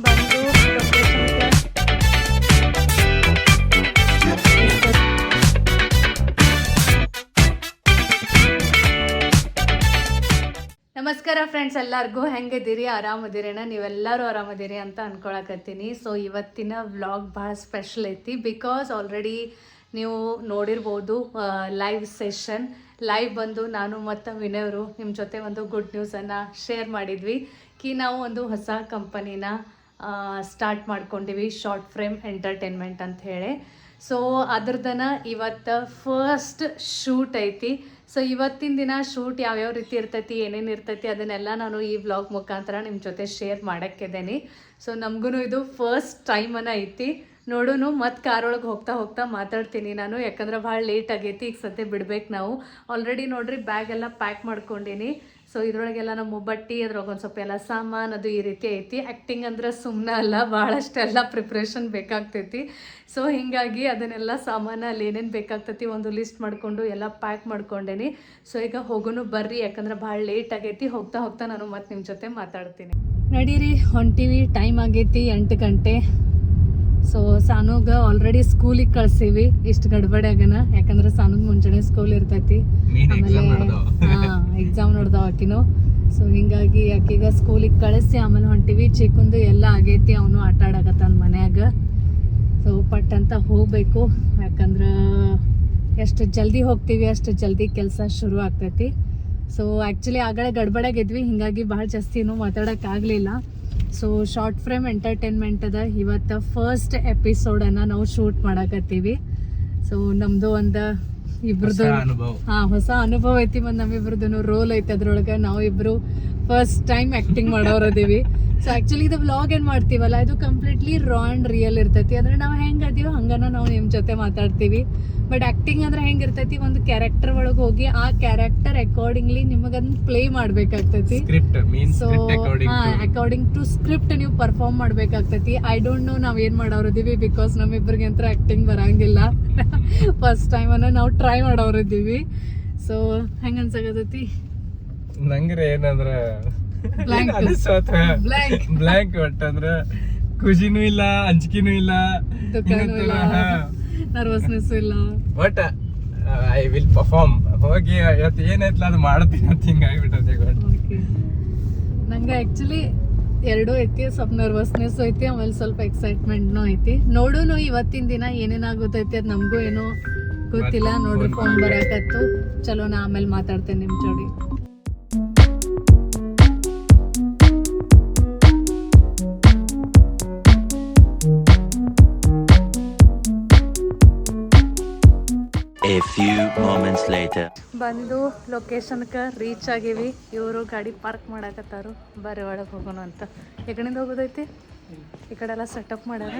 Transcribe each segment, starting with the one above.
ಬಂದು ನಮಸ್ಕಾರ ಫ್ರೆಂಡ್ಸ್, ಎಲ್ಲರಿಗೂ ಹೆಂಗಿದ್ದೀರಿ? ಆರಾಮದಿರೇನ? ನೀವೆಲ್ಲರೂ ಆರಾಮದಿರಿ ಅಂತ ಅನ್ಕೊಳಕತ್ತೀನಿ. ಸೊ ಇವತ್ತಿನ ವ್ಲಾಗ್ ಭಾಳ ಸ್ಪೆಷಲ್ ಐತಿ. ಬಿಕಾಸ್ ಆಲ್ರೆಡಿ ನೀವು ನೋಡಿರ್ಬೋದು ಲೈವ್ ಸೆಷನ್. ಲೈವ್ ಬಂದು ನಾನು ಮತ್ತು ವಿನಯವರು ನಿಮ್ಮ ಜೊತೆ ಒಂದು ಗುಡ್ ನ್ಯೂಸನ್ನು ಶೇರ್ ಮಾಡಿದ್ವಿ ನಾವು ಒಂದು ಹೊಸ ಕಂಪನಿನ ಸ್ಟಾರ್ಟ್ ಮಾಡ್ಕೊಂಡಿವಿ, ಶಾರ್ಟ್ ಫ್ರೇಮ್ ಎಂಟರ್ಟೈನ್ಮೆಂಟ್ ಅಂತ ಹೇಳಿ. ಸೊ ಅದ್ರದನ ಇವತ್ತು ಫಸ್ಟ್ ಶೂಟ್ ಐತಿ. ಸೊ ಇವತ್ತಿನ ದಿನ ಶೂಟ್ ಯಾವ್ಯಾವ ರೀತಿ ಇರ್ತೈತಿ, ಏನೇನು ಇರ್ತೈತಿ ಅದನ್ನೆಲ್ಲ ನಾನು ಈ ವ್ಲಾಗ್ ಮುಖಾಂತರ ನಿಮ್ಮ ಜೊತೆ ಶೇರ್ ಮಾಡೋಕ್ಕಿದ್ದೇನೆ. ಸೊ ನಮಗೂ ಇದು ಫಸ್ಟ್ ಟೈಮನ್ನು ಐತಿ. ನೋಡೋನು ಮತ್ತು ಕಾರೊಳಗೆ ಹೋಗ್ತಾ ಮಾತಾಡ್ತೀನಿ ನಾನು, ಯಾಕಂದ್ರೆ ಭಾಳ ಲೇಟ್ ಆಗೈತಿ. ಈಗ ಸದ್ಯ ಬಿಡ್ಬೇಕು ನಾವು. ಆಲ್ರೆಡಿ ನೋಡ್ರಿ ಬ್ಯಾಗ್ ಎಲ್ಲ ಪ್ಯಾಕ್ ಮಾಡ್ಕೊಂಡೀನಿ. ಸೊ ಇದ್ರೊಳಗೆಲ್ಲ ನಮ್ಮ ಬಟ್ಟೆ, ಅದ್ರೊಳಗೆ ಒಂದು ಸ್ವಲ್ಪ ಎಲ್ಲ ಸಾಮಾನು ಅದು ಈ ರೀತಿ ಐತಿ. ಆ್ಯಕ್ಟಿಂಗ್ ಅಂದ್ರೆ ಸುಮ್ಮನೆ ಅಲ್ಲ, ಭಾಳಷ್ಟೆಲ್ಲ ಪ್ರಿಪ್ರೇಷನ್ ಬೇಕಾಗ್ತೈತಿ. ಸೊ ಹೀಗಾಗಿ ಅದನ್ನೆಲ್ಲ ಸಾಮಾನು ಅಲ್ಲಿ ಏನೇನು ಬೇಕಾಗ್ತೈತಿ ಒಂದು ಲಿಸ್ಟ್ ಮಾಡಿಕೊಂಡು ಎಲ್ಲ ಪ್ಯಾಕ್ ಮಾಡ್ಕೊಂಡೇನಿ. ಸೊ ಈಗ ಹೋಗೋನು ಬರ್ರಿ, ಯಾಕಂದ್ರೆ ಭಾಳ ಲೇಟ್ ಆಗೈತಿ. ಹೋಗ್ತಾ ನಾನು ಮತ್ತೆ ನಿಮ್ಮ ಜೊತೆ ಮಾತಾಡ್ತೀನಿ. ನಡೀರಿ, ಹೊಂಟಿವಿ. ಟೈಮ್ ಆಗೈತಿ 8 ಗಂಟೆ. ಸೊ ಸಾನುಗ ಆಲ್ರೆಡಿ ಸ್ಕೂಲಿಗೆ ಕಳ್ಸೀವಿ ಇಷ್ಟು ಗಡ್ಬಡ್ಯಾಗನ, ಯಾಕಂದ್ರೆ ಸಾನುಗ್ ಮುಂಚೆನೆ ಸ್ಕೂಲ್ ಇರ್ತೈತಿ. ಆಮೇಲೆ ಎಕ್ಸಾಮ್ ನೋಡ್ದಾವ ಆಕಿನು. ಸೊ ಹಿಂಗಾಗಿ ಆಕಿಗ ಸ್ಕೂಲಿಗೆ ಕಳಿಸಿ ಆಮೇಲೆ ಹೊಂಟಿವಿ. ಚಿಕ್ಕಂದು ಎಲ್ಲ ಆಗೈತಿ, ಅವನು ಆಟ ಆಡಕತ್ತಾನ ಮನ್ಯಾಗ. ಸೊ ಪಟ್ ಅಂತ ಹೋಗ್ಬೇಕು, ಯಾಕಂದ್ರೆ ಎಷ್ಟು ಜಲ್ದಿ ಹೋಗ್ತೀವಿ ಅಷ್ಟು ಜಲ್ದಿ ಕೆಲಸ ಶುರು ಆಗ್ತೈತಿ. ಸೊ ಆ್ಯಕ್ಚುಲಿ ಆಗಲೇ ಗಡ್ಬಡ್ಯಾಗಿದ್ವಿ, ಹಿಂಗಾಗಿ ಭಾಳ ಜಾಸ್ತಿನೂ ಮಾತಾಡೋಕ್ಕಾಗಲಿಲ್ಲ. ಸೊ ಶಾರ್ಟ್ ಫ್ರೇಮ್ ಎಂಟರ್ಟೈನ್ಮೆಂಟ್ ಅದ ಇವತ್ತು ಫಸ್ಟ್ ಎಪಿಸೋಡನ್ನು ನಾವು ಶೂಟ್ ಮಾಡಕತ್ತೀವಿ. ಸೊ ನಮ್ಮದು ಒಂದು ಇಬ್ರದ್ದು ಹೊಸ ಅನುಭವ ಐತಿ. ಮತ್ತು ನಮ್ಮಿಬ್ರದ್ದು ರೋಲ್ ಐತಿ ಅದ್ರೊಳಗೆ. ನಾವು ಇಬ್ರು ಫಸ್ಟ್ ಟೈಮ್ ಆ್ಯಕ್ಟಿಂಗ್ ಮಾಡೋರದೀವಿ. ಸೊ ಆ್ಯಕ್ಚುಲಿ ಇದು ವ್ಲಾಗ್ ಏನು ಮಾಡ್ತೀವಲ್ಲ, ಇದು ಕಂಪ್ಲೀಟ್ಲಿ ರಾ ಆ್ಯಂಡ್ ರಿಯಲ್ ಇರ್ತೈತಿ. ಅಂದರೆ ನಾವು ಹೆಂಗೆ ಅದೀವೋ ಹಂಗನ ನಾವು ನಿಮ್ಮ ಜೊತೆ ಮಾತಾಡ್ತೀವಿ. ಬಟ್ ಆ್ಯಕ್ಟಿಂಗ್ ಅಂದ್ರೆ ಹೆಂಗಿರ್ತೈತಿ, ಒಂದು ಕ್ಯಾರೆಕ್ಟರ್ ಒಳಗೆ ಹೋಗಿ ಆ ಕ್ಯಾರೆಕ್ಟರ್ ಅಕಾರ್ಡಿಂಗ್ಲಿ ನಿಮಗದನ್ನ ಪ್ಲೇ ಮಾಡ್ಬೇಕಾಗ್ತೈತಿ. ಸೊ ಅಕಾರ್ಡಿಂಗ್ ಟು ಸ್ಕ್ರಿಪ್ಟ್ ನೀವು ಪರ್ಫಾರ್ಮ್ ಮಾಡ್ಬೇಕಾಗ್ತೈತಿ. ಐ ಡೋಂಟ್ ನೋ ನಾವ್ ಏನ್ ಮಾಡೋರಿದೀವಿ, ಬಿಕಾಸ್ ನಮ್ಮಿಬ್ಬರಿಗೆ ಅಂತ ಆ್ಯಕ್ಟಿಂಗ್ ಬರಂಗಿಲ್ಲ. ಫಸ್ಟ್ ಟೈಮ್ ಅನ್ನ ನಾವು ಟ್ರೈ ಮಾಡೋರಿದ್ದೀವಿ. ಸೊ ಹೆಂಗ ಅನ್ಸಾಕತೈತಿ ನಂಗ್ರೆ ಏನಂದ್ರ ಬ್ಲಾಂಕ್ ಒಟ್ಟಂದ್ರ ಖುಷಿನೂ ಇಲ್ಲ, ಅಂಜಿಕೆನೂ ಇಲ್ಲ, ನರ್ವಸ್ನೆಸ್ ಇಲ್ಲ. But I will perform. ಹೋಗಿ ಇವತ್ತು ಏನೈತ್ಲ ಅದು ಮಾಡ್ತೀನಿ ಅಂತ ಹಿಂಗಾಗಿಬಿಟ್ಟದೆ. ನಂಗೆ ಆ್ಯಕ್ಚುಲಿ ಎರಡೂ ಐತಿ. ಸ್ವಲ್ಪ ನರ್ವಸ್ನೆಸ್ ಐತಿ, ಆಮೇಲೆ ಸ್ವಲ್ಪ ಎಕ್ಸೈಟ್ಮೆಂಟ್ನೂ ಐತಿ. ನೋಡೋನು ಇವತ್ತಿನ ದಿನ ಏನೇನಾಗುತ್ತೈತಿ ಅದು ನಮಗೂ ಏನೋ ಗೊತ್ತಿಲ್ಲ. ನೋಡ್ರಿ ಫೋನ್ ಬರಾಕತ್ತು. ಚಲೋ ನಾ ಆಮೇಲೆ ಮಾತಾಡ್ತೇನೆ ನಿಮ್ಮ ಜೋಡಿ. A few moments later. ಬಂದು ಲೊಕೇಶನ್ಗೆ ರೀಚ್ ಆಗೀವಿ. ಇವರು ಗಾಡಿ ಪಾರ್ಕ್ ಮಾಡಕತ್ತಾರು. ಬರ್ರಿ ಒಳಗೆ ಹೋಗೋಣ ಅಂತ. ಈ ಕಡೆಯಿಂದ ಹೋಗೋದೈತಿ, ಈ ಕಡೆ ಎಲ್ಲ ಸೆಟಪ್ ಮಾಡ್ಯಾರ.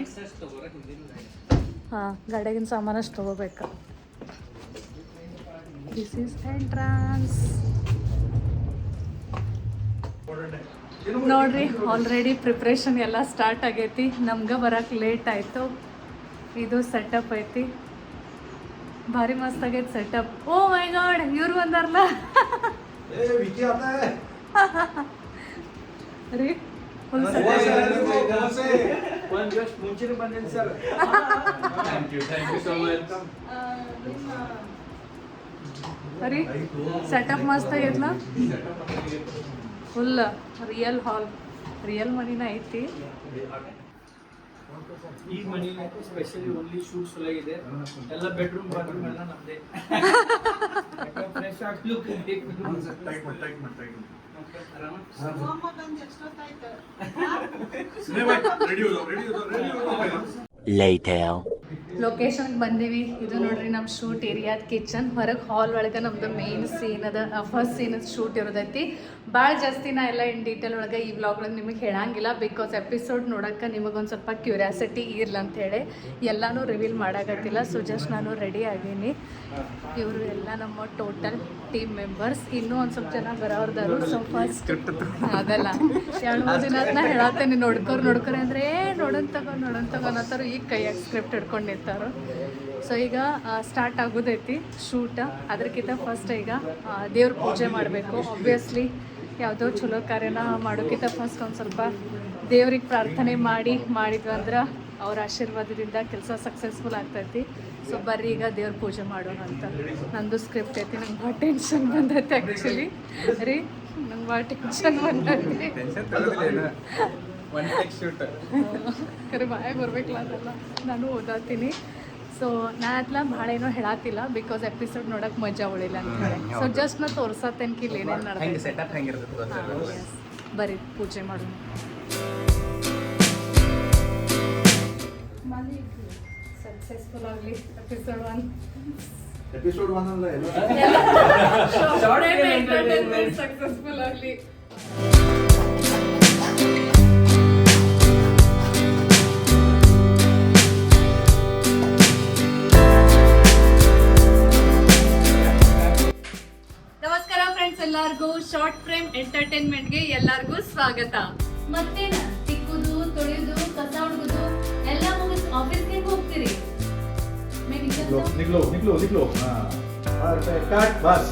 ಹಾಂ, ಗಾಡಿಯಾಗಿನ ಸಾಮಾನು ಅಷ್ಟು ತೊಗೋಬೇಕು. This is entrance. ನೋಡ್ರಿ, ಆಲ್ರೆಡಿ ಪ್ರಿಪ್ರೇಷನ್ ಎಲ್ಲ ಸ್ಟಾರ್ಟ್ ಆಗೈತಿ. ನಮ್ಗೆ ಬರೋಕ್ಕೆ ಲೇಟ್ ಆಯಿತು. ಇದು ಸೆಟಪ್ ಐತಿ, ಭಾರಿ ಮಸ್ತ್ ಆಗೈತೆ ಸೆಟಪ್. ಓ ಮೈ ಗಾಡ್, ಇವ್ರು ಬಂದಾರಲ್ಲ ರೀ. ರೀ ಸೆಟಪ್ ಮಸ್ತ್ ಆಗೈತ್ಲ, ಫುಲ್ ರಿಯಲ್ ಹಾಲ್, ರಿಯಲ್ ಮನಿನ ಐತಿ. ಈ ಮನಿ ಸ್ಪೆಷಲಿ ಓನ್ಲಿ ಶೂಟ್ಸ್ ಒಳಗಿದೆ. ಎಲ್ಲ ಬೆಡ್ರೂಮ್ ಬಾತ್ರೂಮ್ ಎಲ್ಲ ನಮ್ದೇ. ಫ್ರೆಶ್ ಆಗಿ ಲುಕ್ Later. ಲೊಕೇಶನ್ಗೆ ಬಂದೀವಿ. ಇದು ನೋಡ್ರಿ ನಮ್ಮ ಶೂಟ್ ಏರಿಯಾದ ಕಿಚನ್. ಹೊರಗೆ ಹಾಲ್ ಒಳಗೆ ನಮ್ದು ಮೇನ್ ಸೀನ್ ಅದ, ಫಸ್ಟ್ ಸೀನ್ ಶೂಟ್ ಇರೋದೈತಿ. ಭಾಳ ಜಾಸ್ತಿ ನಾ ಎಲ್ಲ ಇನ್ ಡೀಟೇಲ್ ಒಳಗೆ ಈ ವ್ಲಾಗ್ ಒಳಗೆ ನಿಮಗೆ ಹೇಳಂಗಿಲ್ಲ, ಬಿಕಾಸ್ ಎಪಿಸೋಡ್ ನೋಡೋಕೆ ನಿಮಗೊಂದು ಸ್ವಲ್ಪ ಕ್ಯೂರಿಯಾಸಿಟಿ ಇರ್ಲಿ ಅಂತೇಳಿ ಎಲ್ಲನೂ ರಿವೀಲ್ ಮಾಡೋಕತ್ತಿಲ್ಲ. ಸೊ ಜಸ್ಟ್ ನಾನು ರೆಡಿ ಆಗೀನಿ. ಇವರು ಎಲ್ಲ ನಮ್ಮ ಟೋಟಲ್ ಟೀಮ್ ಮೆಂಬರ್ಸ್. ಇನ್ನೂ ಒಂದು ಸ್ವಲ್ಪ ಜನ ಬರೋರ್ದಾರು. ಸೊ ಫಸ್ಟ್ ಅದಲ್ಲ 2-3 ದಿನ ಹೇಳತ್ತೇನೆ, ನೋಡ್ಕೊರಿ ಅಂದರೆ ನೋಡೋನ್ ತಗೋ ಅನ್ನತ್ತಾರು. ಈಗ ಕೈಯಾಗ ಸ್ಕ್ರಿಪ್ಟ್ ಹಿಡ್ಕೊಂಡು ನಿಂತಾರು. ಸೊ ಈಗ ಸ್ಟಾರ್ಟ್ ಆಗೋದೈತಿ ಶೂಟ. ಅದಕ್ಕಿಂತ ಫಸ್ಟ್ ಈಗ ದೇವ್ರ ಪೂಜೆ ಮಾಡಬೇಕು. ಆಬ್ವಿಯಸ್ಲಿ ಯಾವುದೋ ಚಲೋ ಕಾರ್ಯನ ಮಾಡೋಕ್ಕಿಂತ ಫಸ್ಟ್ ಒಂದು ಸ್ವಲ್ಪ ದೇವ್ರಿಗೆ ಪ್ರಾರ್ಥನೆ ಮಾಡಿದ್ವಿ ಅಂದ್ರೆ ಅವ್ರ ಆಶೀರ್ವಾದದಿಂದ ಕೆಲಸ ಸಕ್ಸಸ್ಫುಲ್ ಆಗ್ತೈತಿ. ಸೊ ಬರ್ರಿ ಈಗ ದೇವ್ರ ಪೂಜೆ ಮಾಡೋಣ ಅಂತ. ನಂದು ಸ್ಕ್ರಿಪ್ಟ್ ಐತಿ, ನಂಗೆ ಭಾಳ ಟೆನ್ಷನ್ ಬಂದೈತಿ ಆ್ಯಕ್ಚುಲಿ ರೀ, ನಂಗೆ ಭಾಳ ಟೆನ್ಷನ್ ಬಂದೈತಿ. ಕರೆ ಬಾಯಾಗ ಬರ್ಬೇಕಲ್ಲ ಅದೆಲ್ಲ ನಾನು ಓದಾತೀನಿ. ಸೊ ನಾ ಅತ್ಲ ಭಾಳ ಏನೋ ಹೇಳತ್ತಿಲ್ಲ ಬಿಕಾಸ್ ಎಪಿಸೋಡ್ ನೋಡಕ್ಕೆ ಮಜಾ ಉಳಿಲ್ಲ ಅಂತ ಹೇಳಿ. ಸೊ ಜಸ್ಟ್ ನಾ ತೋರ್ಸತ್ತೇನ್ಕಿ ಇಲ್ಲಿ ಏನೇನು ನಡೆದ. ಬರ್ರಿ ಪೂಜೆ ಮಾಡೋಣ. ಸಕ್ಸಸ್ಫುಲ್ ಆಗಲಿ ಎಪಿಸೋಡ್ 1. ಎಪಿಸೋಡ್ 1 ಅಲ್ಲ ಎಲ್ಲ ಸಕ್ಸಸ್ಫುಲ್ ಆಗಲಿ. ನಮಸ್ಕಾರ ಫ್ರೆಂಡ್ಸ್, ಎಲ್ಲರಿಗೂ ಶಾರ್ಟ್ ಫ್ರೇಮ್ ಎಂಟರ್ಟೈನ್ಮೆಂಟ್ಗೆ ಎಲ್ಲರಿಗೂ ಸ್ವಾಗತ. ಮತ್ತೇನ ತಿಕ್ಕುದು, ತೊಳೆಯುದು, ಕಸ ಹುಡುಗುದು ಎಲ್ಲ ಮುಗಿಸ್ ಆಫೀಸ್ಗೆ ಹೋಗ್ತೀರಿ. निकलो हाँ काट बस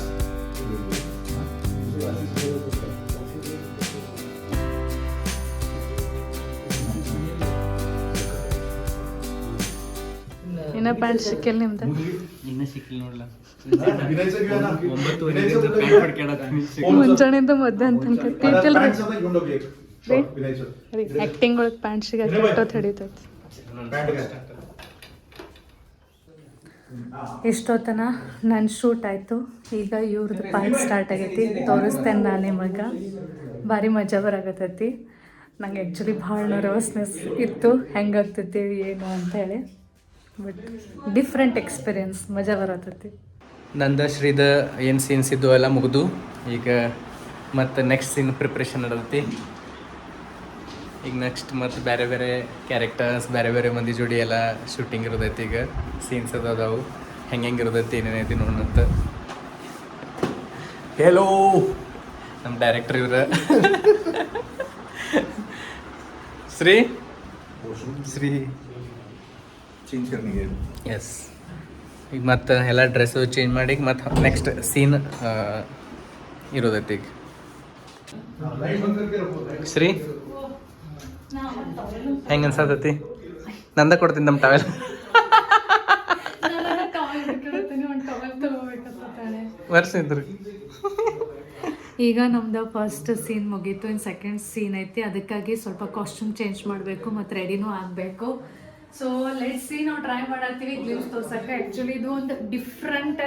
ಇನ್ನ ಪ್ಯಾಂಟ್ ಸಿಕ್ಕಿಲ್ಲ ನಿಮ್ದು? ಇನ್ನೂ ಸಿಕ್ಕಿಲ್ಲ ನೋಡ್ಲ. ಮುಂಜಾನೆಯಿಂದ ಮಧ್ಯಾಹ್ನ ತನಕ ಟೀಚಲ್ ಆಕ್ಟಿಂಗ್ ಒಳಗೆ ಪ್ಯಾಂಟ್ ಸಿಗತ್ತೆ ಹಿಡಿತೈತಿ. ಇಷ್ಟೊತ್ತನ ನನ್ನ ಶೂಟ್ ಆಯಿತು. ಈಗ ಇವ್ರದ್ದು ಪಾರ್ಟ್ ಸ್ಟಾರ್ಟ್ ಆಗೈತಿ, ತೋರಿಸ್ತೇನೆ ನಾನು ನಿಮಗೆ. ಭಾರಿ ಮಜಾ ಬರಾಕತ್ತೈತಿ. ನಂಗೆ ಆ್ಯಕ್ಚುಲಿ ಭಾಳ ನರ್ವಸ್ನೆಸ್ ಇತ್ತು, ಹೆಂಗಾಗ್ತೈತಿ ಏನು ಅಂಥೇಳಿ. ಬಟ್ ಡಿಫ್ರೆಂಟ್ ಎಕ್ಸ್ಪೀರಿಯನ್ಸ್, ಮಜಾ ಬರತೈತಿ. ನಂದ ಶ್ರೀದ ಏನು ಸೀನ್ಸ್ ಇದ್ದು ಎಲ್ಲ ಮುಗಿದು ಈಗ ಮತ್ತು ನೆಕ್ಸ್ಟ್ ಸೀನ್ ಪ್ರಿಪ್ರೇಷನ್ ನಡೆದೈತಿ. ಈಗ ನೆಕ್ಸ್ಟ್ ಮತ್ತು ಬೇರೆ ಬೇರೆ ಕ್ಯಾರೆಕ್ಟರ್ಸ್, ಬೇರೆ ಬೇರೆ ಮಂದಿ ಜೋಡಿ ಎಲ್ಲ ಶೂಟಿಂಗ್ ಇರೋದೈತಿ. ಈಗ ಸೀನ್ಸ್ ಅದಾವು, ಹೆಂಗೆ ಇರೋದೈತಿ ಏನೇನೈತಿ ನೋಡೋಣಂತ. ಹೇಲೋ ನಮ್ಮ ಡೈರೆಕ್ಟರ್ ಇವ್ರ ಶ್ರೀ चेंज करने के ಎಸ್. ಈಗ ಮತ್ತು ಎಲ್ಲ ಡ್ರೆಸ್ಸು ಚೇಂಜ್ ಮಾಡಿ ಮತ್ತು ನೆಕ್ಸ್ಟ್ ಸೀನ್ ಇರೋದೈತಿ. ಈಗ लाइट बंद करके रखो. ಶ್ರೀ ಹೆಂಗೆ ಅನ್ಸತೈತಿ? ನಂದ ಕೊಡ್ತೀನಿ ನಮ್ಮ ಟವೆಲ್. ವರ್ಷ ಇದ್ರು. ಈಗ ನಮ್ದು ಫಸ್ಟ್ ಸೀನ್ ಮುಗೀತು, ಇನ್ನು ಸೆಕೆಂಡ್ ಸೀನ್ ಐತಿ. ಅದಕ್ಕಾಗಿ ಸ್ವಲ್ಪ ಕಾಸ್ಟ್ಯೂಮ್ ಚೇಂಜ್ ಮಾಡಬೇಕು ಮತ್ತು ರೆಡಿನೂ ಆಗಬೇಕು. ಸೊ ಲೆಟ್ ಸಿ, ನಾವು ಟ್ರೈ ಮಾಡತ್ತೀವಿ ಗ್ಲಿಮ್ಸ್ ತೋರ್ಸಕ್ಕೆ. ಆ್ಯಕ್ಚುಲಿ ಇದು ಒಂದು ಡಿಫ್ರೆಂಟ್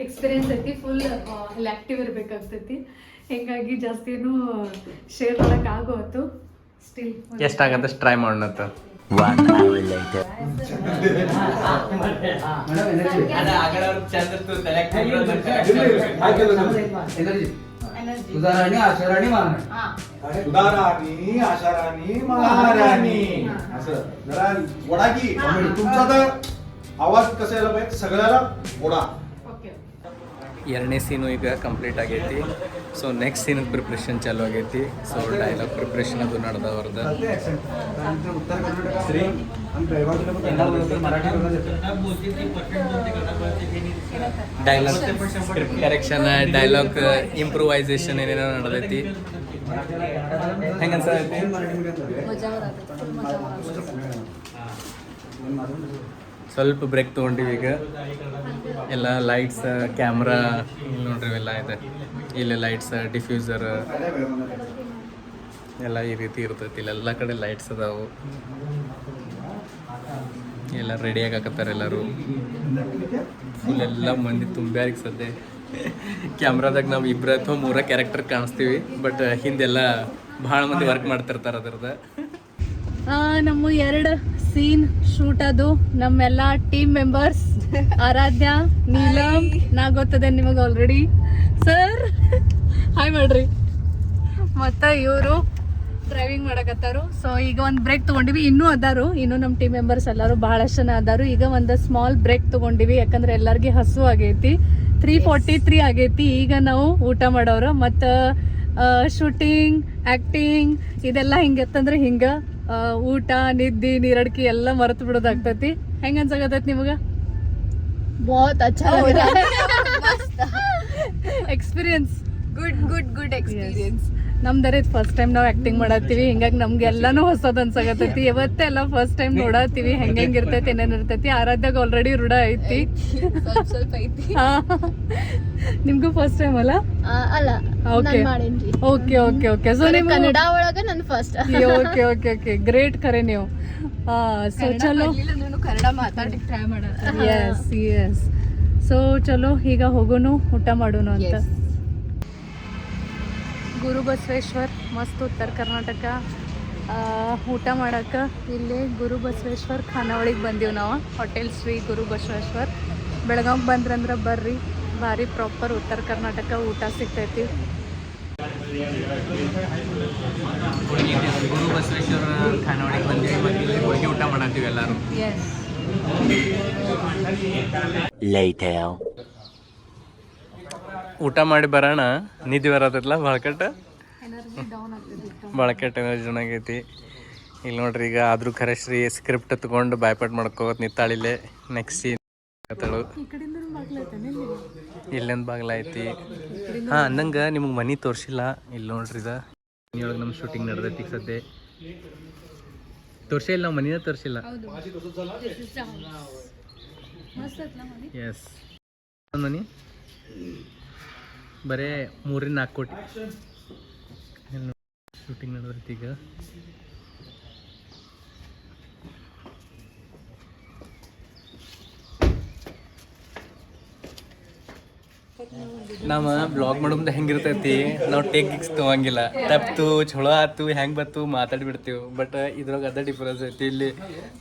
ಎಕ್ಸ್ಪೀರಿಯನ್ಸ್ ಐತಿ. ಫುಲ್ ಆ್ಯಕ್ಟಿವ್ ಇರಬೇಕಾಗ್ತೈತಿ. ಹಿಂಗಾಗಿ ಜಾಸ್ತಿನೂ ಶೇರ್ ಮಾಡಕ್ಕೆ ಆಗೋತು. ಸ್ಟಿಲ್ ಎಷ್ಟಾಗತ್ತೆ ಟ್ರೈ ಮಾಡೋಣಂತ. 1 hour later. सुधाराणी आशाराणी महाराणी असं जरा वडा की तुमचा तर आवाज कसा यायला पाहिजे सगळ्याला वडा. ಎರಡನೇ ಸೀನು ಈಗ ಕಂಪ್ಲೀಟ್ ಆಗೈತಿ. ಸೊ ನೆಕ್ಸ್ಟ್ ಸೀನ್ ಪ್ರಿಪ್ರೇಷನ್ ಚಾಲು ಆಗೈತಿ. ಸೊ ಡೈಲಾಗ್ ಪ್ರಿಪ್ರೇಷನ್ ಅದು ನಡೆದವ್ರದ್ದು. Dialogue script correction, dialogue improvisation ಏನೇನೋ ನಡೆದೈತಿ. ಹೆಂಗೆ ಅನ್ಸತೈತಿ? ಮಜಾ ಬರತೈತಿ, ಮಜಾ ಬರತೈತಿ. ಸ್ವಲ್ಪ ಬ್ರೇಕ್ ತೊಗೊಂಡಿವಿ. ಈಗ ಎಲ್ಲ ಲೈಟ್ಸ್, ಕ್ಯಾಮ್ರಾ ನೋಡ್ರಿ ಇವೆಲ್ಲ ಇದೆ. ಇಲ್ಲಿ ಲೈಟ್ಸ್, ಡಿಫ್ಯೂಸರ್ ಎಲ್ಲ ಈ ರೀತಿ ಇರ್ತೈತಿ. ಇಲ್ಲೆಲ್ಲ ಕಡೆ ಲೈಟ್ಸ್ ಅದಾವು. ಎಲ್ಲ ರೆಡಿ ಆಗಾಕತ್ತಾರೆ ಎಲ್ಲರೂ. ಫುಲ್ ಎಲ್ಲ ಮಂದಿ ತುಂಬ್ಯಾರಿಗೆ ಸದ್ಯ. ಕ್ಯಾಮ್ರಾದಾಗ ನಾವು 2 ಅಥವಾ 3 ಕ್ಯಾರೆಕ್ಟರ್ ಕಾಣಿಸ್ತೀವಿ, ಬಟ್ ಹಿಂದೆಲ್ಲ ಭಾಳ ಮಂದಿ ವರ್ಕ್ ಮಾಡ್ತಿರ್ತಾರೆ ಅದ್ರದ್ದು. ನಮ್ಮ 2 ಸೀನ್ ಶೂಟ್ ಅದು. ನಮ್ಮೆಲ್ಲ ಟೀಮ್ ಮೆಂಬರ್ಸ್ ಆರಾಧ್ಯ, ನೀಲಮ್, ನಾ ಗೊತ್ತದೆ ನಿಮಗೆ ಆಲ್ರೆಡಿ. ಸರ್ ಹಾಯ್ ಮಾಡ್ರಿ. ಮತ್ತು ಇವರು ಡ್ರೈವಿಂಗ್ ಮಾಡಕತ್ತಾರು. ಸೊ ಈಗ ಒಂದು ಬ್ರೇಕ್ ತೊಗೊಂಡಿವಿ. ಇನ್ನೂ ಅದಾರು, ಇನ್ನೂ ನಮ್ಮ ಟೀಮ್ ಮೆಂಬರ್ಸ್ ಎಲ್ಲರೂ ಭಾಳಷ್ಟು ಜನ ಅದಾರು. ಈಗ ಒಂದು ಸ್ಮಾಲ್ ಬ್ರೇಕ್ ತೊಗೊಂಡಿವಿ, ಯಾಕಂದ್ರೆ ಎಲ್ಲರಿಗೆ ಹಸು ಆಗೈತಿ. 3:43 ಆಗೈತಿ. ಈಗ ನಾವು ಊಟ ಮಾಡೋರು. ಮತ್ತು ಶೂಟಿಂಗ್, ಆ್ಯಕ್ಟಿಂಗ್ ಇದೆಲ್ಲ ಹಿಂಗೆತ್ತಂದ್ರೆ ಹಿಂಗೆ ಊಟ, ನಿದ್ದೆ, ನೀರಡಿಕೆ ಎಲ್ಲ ಮರೆತು ಬಿಡೋದಾಗ್ತೈತಿ. ಹೆಂಗೆ ಅನ್ಸಾಕತ್ತೈತಿ ನಿಮಗೆ? बहुत अच्छा लग रहा है. Experience good experience. ನಮ್ದರ ಇದು ಫಸ್ಟ್ ಟೈಮ್ ನಾವು ಆಕ್ಟಿಂಗ್ ಮಾಡತ್ತೀವಿ, ಹಿಂಗಾಗಿ ನಮ್ಗೆ ಎಲ್ಲಾನು ಹೊಸದ್ ಅನ್ಸಾಕತ್ತೈತಿ. ಇವತ್ತೆಲ್ಲ ಫಸ್ಟ್ ಟೈಮ್ ನೋಡತ್ತೀವಿ ಹೆಂಗ್ ಇರ್ತೈತಿ, ಏನೇನ್ ಇರ್ತೈತಿ. ಆರಾಧ್ಯಾಗ ಆಲ್ರೆಡಿ ರೂಢ ಐತಿ. ಸ್ವಲ್ಪ ಐತಿ. ಹಾ. ನಿಮ್ಗೂ ಫಸ್ಟ್ ಟೈಮ್ ಅಲ್ಲ? ಅಲ್ಲ, ಓಕೆ ಮಾಡೇನ್ರಿ. Okay okay okay. ಸೊ ನೀವು ಕನ್ನಡ ಒಳಗ ನನ್ first. Okay okay okay, great ಖರೆ ನೀವು. ಸೊ ಚಲೋ, ಕನ್ನಡ ಮಾತಾಡಕ್ ಟ್ರೈ ಮಾಡೋದು. S S. ಸೊ ಚಲೋ, ಈಗ ಹೋಗೋನು ಊಟ ಮಾಡೋನು ಅಂತ. ಗುರು ಬಸವೇಶ್ವರ್, ಮಸ್ತ್ ಉತ್ತರ ಕರ್ನಾಟಕ ಊಟ ಮಾಡಕ್ಕೆ. ಇಲ್ಲಿ ಗುರು ಬಸವೇಶ್ವರ್ ಖಾನಾವಳಿಗೆ ಬಂದೀವಿ ನಾವು, ಹೋಟೆಲ್ ಶ್ರೀ ಗುರು ಬಸವೇಶ್ವರ್. ಬೆಳಗಾವಿಗೆ ಬಂದ್ರಂದ್ರೆ ಬರ್ರಿ, ಭಾರಿ ಪ್ರಾಪರ್ ಉತ್ತರ ಕರ್ನಾಟಕ ಊಟ ಸಿಗ್ತೈತಿ. ಗುರು ಬಸವೇಶ್ವರ ಖಾನಾವಳಿಗೆ ಬಂದೀವಿ, ಮತ್ತೆ ಇಲ್ಲಿ ಹೋಗಿ ಊಟ ಮಾಡತ್ತೀವಿ ಎಲ್ಲರೂ. ಎಸ್. Later. ಊಟ ಮಾಡಿ ಬರೋಣ, ನಿದ್ದೆ ಬರತ್ತಲ್ಲ ಭಾಳಕಟ್ಟ, ಎನರ್ಜಿ ಡೌನ್ ಆಗ್ತೈತಿ. ಭಾಳಕಟ್ಟ ಎನರ್ಜಿ ಐತಿ. ಇಲ್ಲಿ ನೋಡ್ರಿ, ಈಗ ಆದ್ರೂ ಖರೆ ಶ್ರೀ ಸ್ಕ್ರಿಪ್ಟ್ ತಗೊಂಡು ಬಾಯ್ಪಾಟ್ ಮಾಡ್ಕೋತ ನಿತ್ತಾಳಿಲ್ಲೇ. ನೆಕ್ಸ್ಟ್ ಸೀನ್ ಕತ್ತಳು, ಈ ಕಡೆಯಿಂದ ಬಾಗ್ಲೈತೇನೆ. ಇಲ್ಲೊಂದು ಬಾಗ್ಲ ಐತಿ. ಹಾಂ, ಅಂದಂಗೆ ನಿಮಗೆ ಮನೆ ತೋರಿಸಿಲ್ಲ. ಇಲ್ಲಿ ನೋಡ್ರಿ, ಇದು ಮನೆಯೊಳಗೆ ನಮ್ಮ ಶೂಟಿಂಗ್ ನಡೆದೈತಿ. ಈಗ ಸದ್ಯ ತೋರಿಸೇ ಇಲ್ಲ, ನಾವು ಮನೆಯ ತೋರಿಸಿಲ್ಲ. ಎಸ್, ಮನೆ ಬರೇ 3-4 ಕೋಟಿ ಶೂಟಿಂಗ್ ನಡೆದೈತಿ ಈಗ. ನಾವು ಬ್ಲಾಗ್ ಮಾಡೋದು ಹೆಂಗಿರ್ತೈತಿ, ನಾವು ಟೇಕ್ ಗಿಕ್ಸ್ ತೊಗೊಂಗಿಲ್ಲ. ತಪ್ತು ಚಲೋ ಆತು ಹೆಂಗೆ ಬತ್ತು ಮಾತಾಡಿಬಿಡ್ತೀವಿ. ಬಟ್ ಇದ್ರಾಗ ಅದ ಡಿಫ್ರೆನ್ಸ್ ಐತಿ. ಇಲ್ಲಿ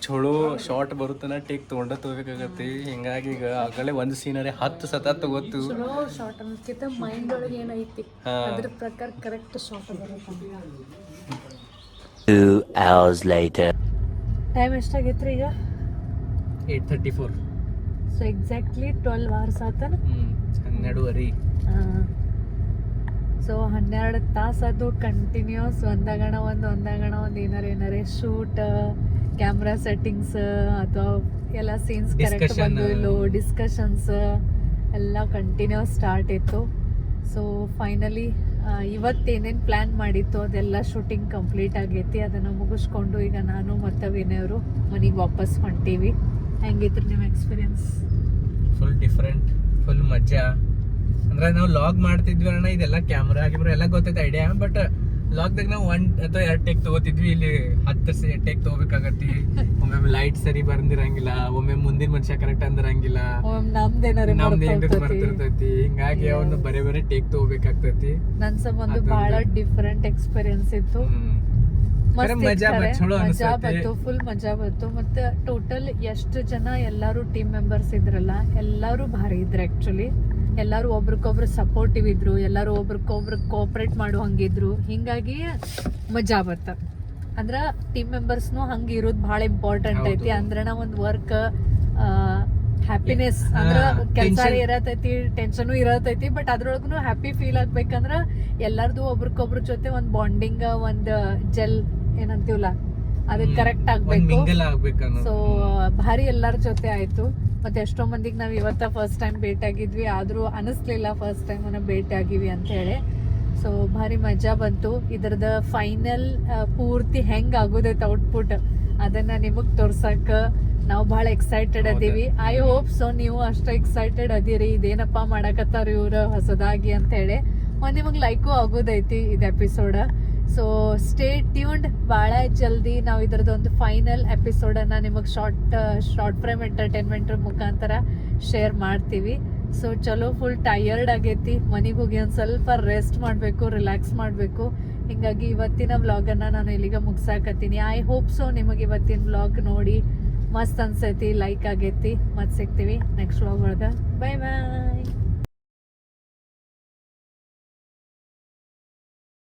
ಚಲೋ ಶಾರ್ಟ್ ಬರುತ್ತನ ಟೇಕ್ ತೊಗೋಬೇಕಾಗತ್ತೆ. ಹಿಂಗಾಗಿ ಈಗ ಆಗಲೇ ಒಂದು ಸೀನರಿ 10 ಸತ ತಗೋತು. ಚಲೋ ಶಾರ್ಟ್ ಅನ್ನೋದಕ್ಕಿಂತ ಮೈಂಡ್ ಒಳಗೆ ಏನೈತಿ ಅದ್ರ ಪ್ರಕಾರ ಕರೆಕ್ಟ್ ಶಾರ್ಟ್ ಬರುತ್ತೆ. 2 hours later. ಟೈಮ್ ಎಷ್ಟಾಗೈತ್ರಿ ಈಗ? 8:34. ಸೊ ಎಕ್ಸಾಕ್ಟ್ಲಿ 12 hours ಆತನ. 12:30. ಸೊ 12 ತಾಸು ಅದು ಕಂಟಿನ್ಯೂಸ್ ಒಂದಾಗಣ ಒಂದು ಏನಾರೇ ಶೂಟ್, ಕ್ಯಾಮ್ರಾ ಸೆಟ್ಟಿಂಗ್ಸ್ ಅಥವಾ ಎಲ್ಲ ಸೀನ್ಸ್ ಕರೆಕ್ಟ್ Discussion. ಬಂದು ಇಲ್ಲೋ, ಡಿಸ್ಕಷನ್ಸ್ ಎಲ್ಲ ಕಂಟಿನ್ಯೂಸ್ ಸ್ಟಾರ್ಟ್ ಇತ್ತು. ಸೊ ಫೈನಲಿ ಇವತ್ತೇನೇನು ಪ್ಲ್ಯಾನ್ ಮಾಡಿತ್ತು ಅದೆಲ್ಲ ಶೂಟಿಂಗ್ ಕಂಪ್ಲೀಟ್ ಆಗೈತಿ. ಅದನ್ನು ಮುಗಿಸ್ಕೊಂಡು ಈಗ ನಾನು ಮತ್ತು ವಿನಯವರು ಮನೆಗೆ ವಾಪಸ್ ಹೊಂಟೀವಿ. ಹೆಂಗಿತ್ತು ನಿಮ್ಮ ಎಕ್ಸ್ಪೀರಿಯನ್ಸ್? ಫುಲ್ ಡಿಫ್ರೆಂಟ್, ಫುಲ್ ಮಜಾ. ಅಂದ್ರೆ ನಾವು ಲಾಗ್ ಮಾಡ್ತಿದ್ವಿ ಅಣ್ಣ, ಇದೆಲ್ಲ ಕ್ಯಾಮ್ರಾ ಗಿಮ್ರಾ ಎಲ್ಲ ಗೊತ್ತೈತೆ ಐಡಿಯಾ. ಬಟ್ ಲಾಗ್ದಾಗ ನಾವು 1 ಅಥವಾ 2 ಟೇಕ್ ತಗೋತಿದ್ವಿ. ಇಲ್ಲಿ 10 ಟೇಕ್ ತಗೋಬೇಕಾಗತ್ತಿ. ಒಮ್ಮೆ ಲೈಟ್ ಸರಿ ಬಂದಿರಂಗಿಲ್ಲ, ಒಮ್ಮೆ ಮುಂದಿನ ಮನುಷ್ಯ ಕರೆಕ್ಟ್ ಅಂದಿರಂಗಿಲ್ಲ, ನಮ್ದು ಮರ್ತಿರ್ತೈತಿ. ಹಿಂಗಾಗಿ ಅವನು ಬೇರೆ ಟೇಕ್ ತಗೋಬೇಕಾಗ್ತೈತಿ. ನನ್ ಸಂಬಂಧ ಬಹಳ ಡಿಫರೆಂಟ್ ಎಕ್ಸ್ಪೀರಿಯನ್ಸ್ ಇತ್ತು. ಮಜಾ ಬಂತು, ಫುಲ್ ಮಜಾ ಬಂತು. ಮತ್ತೆ ಟೋಟಲ್ ಎಷ್ಟು ಜನ ಎಲ್ಲಾರು ಟೀಮ್ ಮೆಂಬರ್ಸ್ ಇದ್ರಲ್ಲ, ಎಲ್ಲಾರು ಭಾರಿ ಇದ್ರು. ಆಕ್ಚುಲಿ ಎಲ್ಲಾರು ಒಬ್ರಿಗೊಬ್ರು ಸಪೋರ್ಟಿವ್ ಇದ್ರು, ಎಲ್ಲಾರು ಒಬ್ರಿಗೊಬ್ರು ಕೋಆಪರೇಟ್ ಮಾಡೋ ಹಂಗಿದ್ರು. ಹಿಂಗಾಗಿ ಮಜಾ ಬತ್ತ. ಅಂದ್ರ ಟೀಮ್ ಮೆಂಬರ್ಸ್ನು ಹಂಗ ಇರೋದು ಬಹಳ ಇಂಪಾರ್ಟೆಂಟ್ ಐತಿ. ಅಂದ್ರನ ಒಂದ್ ವರ್ಕ್ ಹ್ಯಾಪಿನೆಸ್, ಅಂದ್ರ ಕೆಲಸ ಇರತೈತಿ, ಟೆನ್ಷನ್ ಇರತೈತಿ. ಬಟ್ ಅದ್ರೊಳಗೂ ಹ್ಯಾಪಿ ಫೀಲ್ ಆಗ್ಬೇಕಂದ್ರ ಎಲ್ಲಾರ್ದು ಒಬ್ರಿಗೊಬ್ರ ಜೊತೆ ಒಂದ್ ಬಾಂಡಿಂಗ್, ಒಂದ್ ಜೆಲ್ ಏನಂತೀವಲ್ಲ, ಅದು ಕರೆಕ್ಟ್ ಆಗ್ಬೇಕು. ಸೊ ಭಾರಿ ಎಲ್ಲಾರ ಜೊತೆ ಆಯ್ತು. ಮತ್ತೆ ಎಷ್ಟೋ ಮಂದಿಗೆ ನಾವ್ ಇವತ್ತ ಫಸ್ಟ್ ಟೈಮ್ ಭೇಟಿ ಆಗಿದ್ವಿ, ಆದ್ರೂ ಅನಿಸ್ಲಿಲ್ಲ ಫಸ್ಟ್ ಟೈಮ್ ಭೇಟಿ ಆಗಿವಿ ಅಂತ ಹೇಳಿ. ಸೊ ಭಾರಿ ಮಜಾ ಬಂತು. ಇದ್ರದ ಫೈನಲ್ ಪೂರ್ತಿ ಹೆಂಗ್ ಆಗೋದೈತೆ ಔಟ್ಪುಟ್ ಅದನ್ನ ನಿಮಗ್ ತೋರ್ಸಕ್ ನಾವು ಬಹಳ ಎಕ್ಸೈಟೆಡ್ ಅದೀವಿ. ಐ ಹೋಪ್ ಸೊ ನೀವು ಅಷ್ಟು ಎಕ್ಸೈಟೆಡ್ ಅದೀರಿ. ಇದೇನಪ್ಪ ಮಾಡಕತ್ತಾರ ಇವ್ರು ಹೊಸದಾಗಿ ಅಂತ ಹೇಳಿ. ನಿಮಗ್ ಲೈಕು ಆಗೋದೈತಿ ಇದು ಎಪಿಸೋಡ್. So stay tuned. ಭಾಳ ಜಲ್ದಿ ನಾವು ಇದ್ರದ್ದೊಂದು ಫೈನಲ್ ಎಪಿಸೋಡನ್ನು ನಿಮಗೆ ಶಾರ್ಟ್ ಫ್ರೇಮ್ ಎಂಟರ್ಟೈನ್ಮೆಂಟ್ ಮುಖಾಂತರ ಶೇರ್ ಮಾಡ್ತೀವಿ. ಸೊ ಚಲೋ ಫುಲ್ ಟಯರ್ಡ್ ಆಗೈತಿ, ಮನೆಗೆ ಹೋಗಿ ಒಂದು ಸ್ವಲ್ಪ ರೆಸ್ಟ್ ಮಾಡಬೇಕು, ರಿಲ್ಯಾಕ್ಸ್ ಮಾಡಬೇಕು. ಹಿಂಗಾಗಿ ಇವತ್ತಿನ ವ್ಲಾಗನ್ನು ನಾನು ಇಲ್ಲಿಗೆ ಮುಗ್ಸಾಕತ್ತೀನಿ. ಐ ಹೋಪ್ ಸೊ ನಿಮಗೆ ಇವತ್ತಿನ ವ್ಲಾಗ್ ನೋಡಿ ಮಸ್ತ್ ಅನ್ಸೈತಿ, ಲೈಕ್ ಆಗೈತಿ. ಮತ್ತೆ ಸಿಗ್ತೀವಿ ನೆಕ್ಸ್ಟ್ ವ್ಲಾಗ್ ಒಳಗೆ. ಬಾಯ್ ಬಾಯ್.